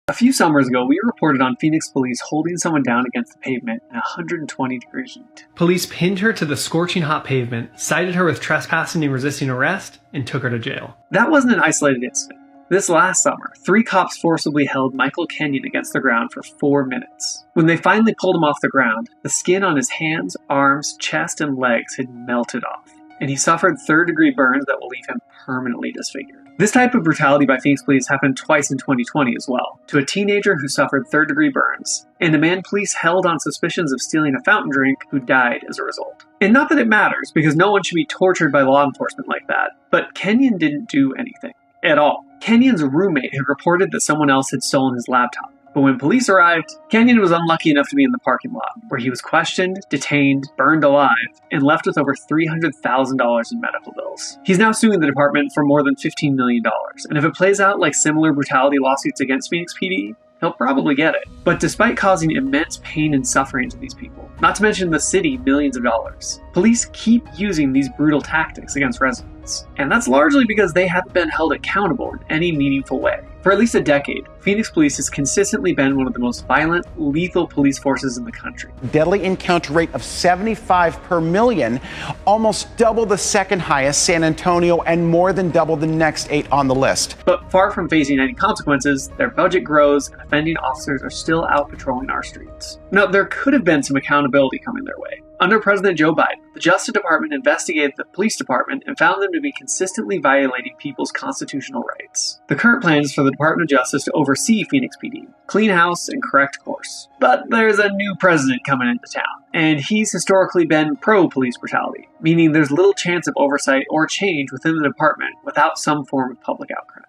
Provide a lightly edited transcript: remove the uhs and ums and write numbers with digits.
A few summers ago, we reported on Phoenix police holding someone down against the pavement in 120-degree heat. Police pinned her to the scorching hot pavement, cited her with trespassing and resisting arrest, and took her to jail. That wasn't an isolated incident. This last summer, 3 cops forcibly held Michael Kenyon against the ground for 4 minutes. When they finally pulled him off the ground, the skin on his hands, arms, chest, and legs had melted off, and he suffered third-degree burns that will leave him permanently disfigured. This type of brutality by Phoenix police happened twice in 2020 as well, to a teenager who suffered third-degree burns, and a man police held on suspicions of stealing a fountain drink who died as a result. And not that it matters, because no one should be tortured by law enforcement like that, but Kenyon didn't do anything. At all. Kenyon's roommate had reported that someone else had stolen his laptop. But when police arrived, Kenyon was unlucky enough to be in the parking lot, where he was questioned, detained, burned alive, and left with over $300,000 in medical bills. He's now suing the department for more than $15 million, and if it plays out like similar brutality lawsuits against Phoenix PD, he'll probably get it. But despite causing immense pain and suffering to these people, not to mention the city millions of dollars, police keep using these brutal tactics against residents. And that's largely because they haven't been held accountable in any meaningful way. For at least a decade, Phoenix police has consistently been one of the most violent, lethal police forces in the country. Deadly encounter rate of 75 per million, almost double the second highest, San Antonio, and more than double the next 8 on the list. But far from facing any consequences, their budget grows and offending officers are still out patrolling our streets. Now, there could have been some accountability coming their way. Under President Joe Biden, the Justice Department investigated the police department and found them to be consistently violating people's constitutional rights. The current plan is for the Department of Justice to oversee Phoenix PD, clean house, and correct course. But there's a new president coming into town, and he's historically been pro-police brutality, meaning there's little chance of oversight or change within the department without some form of public outcry.